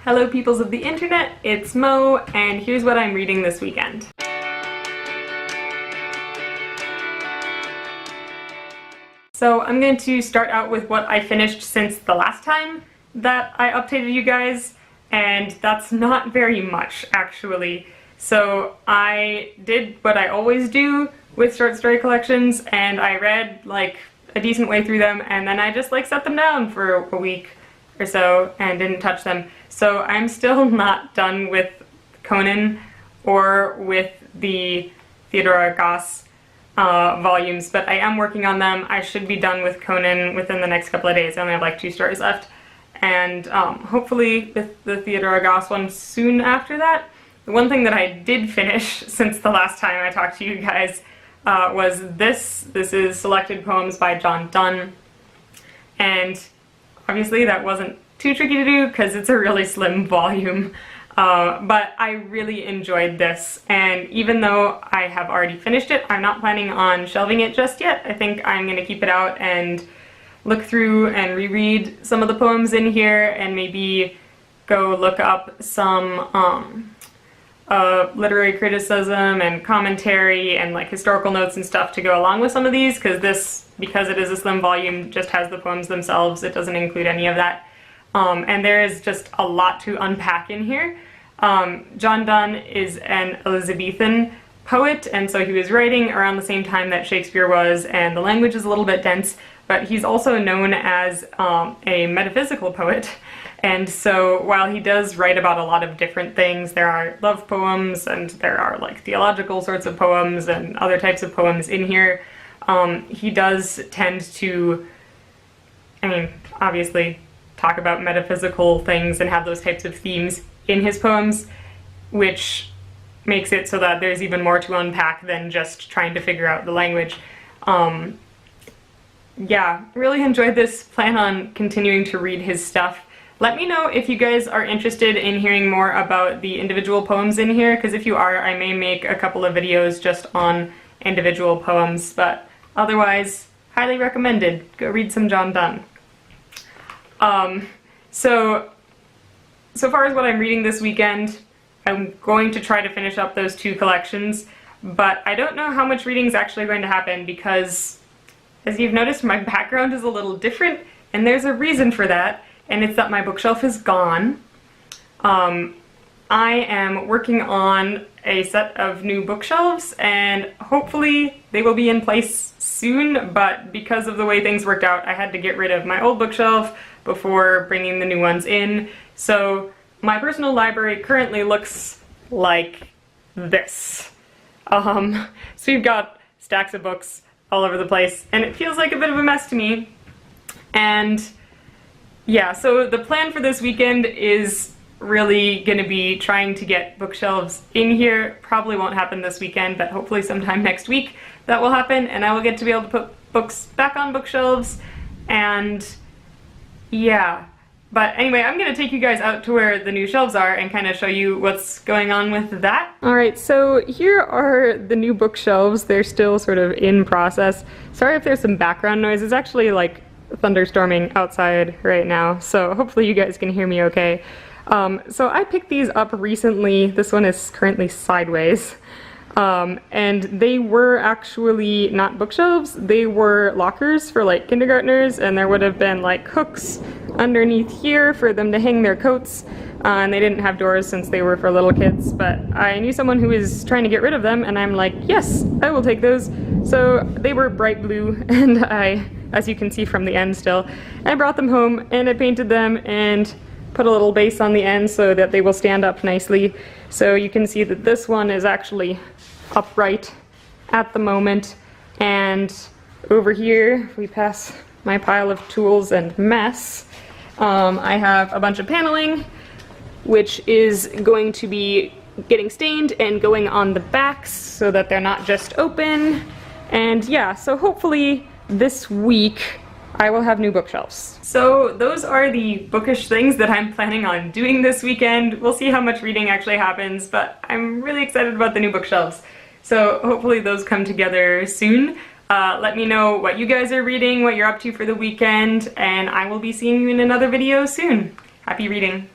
Hello peoples of the internet, it's Mo, and here's what I'm reading this weekend. So I'm going to start out with what I finished since the last time that I updated you guys, and that's not very much actually. So I did what I always do with short story collections, and I read like a decent way through them, and then I just like set them down for a week or so and didn't touch them. So I'm still not done with Conan or with the Theodora Goss volumes, but I am working on them. I should be done with Conan within the next couple of days. I only have like 2 stories left, and hopefully with the Theodora Goss one soon after that. The one thing that I did finish since the last time I talked to you guys was this. This is Selected Poems by John Donne, and obviously that wasn't too tricky to do because it's a really slim volume, but I really enjoyed this, and even though I have already finished it, I'm not planning on shelving it just yet. I think I'm going to keep it out and look through and reread some of the poems in here, and maybe go look up some literary criticism and commentary and like historical notes and stuff to go along with some of these, because this, because it is a slim volume, just has the poems themselves. It doesn't include any of that. And there is just a lot to unpack in here. John Donne is an Elizabethan poet, and so he was writing around the same time that Shakespeare was, and the language is a little bit dense, but he's also known as a metaphysical poet. And so while he does write about a lot of different things, there are love poems and there are like theological sorts of poems and other types of poems in here, he does tend to, I mean, obviously talk about metaphysical things and have those types of themes in his poems, which makes it so that there's even more to unpack than just trying to figure out the language. Yeah, really enjoyed this. Plan on continuing to read his stuff. Let me know if you guys are interested in hearing more about the individual poems in here, because if you are, I may make a couple of videos just on individual poems, but otherwise, highly recommended. Go read some John Donne. So far as what I'm reading this weekend, I'm going to try to finish up those 2 collections, but I don't know how much reading is actually going to happen because, as you've noticed, my background is a little different, and there's a reason for that. And it's that my bookshelf is gone. I am working on a set of new bookshelves, and hopefully they will be in place soon, but because of the way things worked out, I had to get rid of my old bookshelf before bringing the new ones in. So my personal library currently looks like this. So we've got stacks of books all over the place, and it feels like a bit of a mess to me. And yeah, so the plan for this weekend is really going to be trying to get bookshelves in here. Probably won't happen this weekend, but hopefully sometime next week that will happen, and I will get to be able to put books back on bookshelves, and yeah. But anyway, I'm going to take you guys out to where the new shelves are and kind of show you what's going on with that. Alright, so here are the new bookshelves. They're still sort of in process. Sorry if there's some background noise. It's actually like thunderstorming outside right now, so hopefully you guys can hear me okay. So I picked these up recently. This one is currently sideways, and they were actually not bookshelves, they were lockers for like kindergartners, and there would have been like hooks underneath here for them to hang their coats, and they didn't have doors since they were for little kids, but I knew someone who was trying to get rid of them, and I'm like, yes, I will take those. So they were bright blue, and I, as you can see from the end still, I brought them home and I painted them and put a little base on the end so that they will stand up nicely. So you can see that this one is actually upright at the moment, and over here, if we pass my pile of tools and mess, I have a bunch of paneling which is going to be getting stained and going on the backs so that they're not just open. And yeah, so hopefully this week I will have new bookshelves. So those are the bookish things that I'm planning on doing this weekend. We'll see how much reading actually happens, but I'm really excited about the new bookshelves. So hopefully those come together soon. Let me know what you guys are reading, what you're up to for the weekend, and I will be seeing you in another video soon. Happy reading!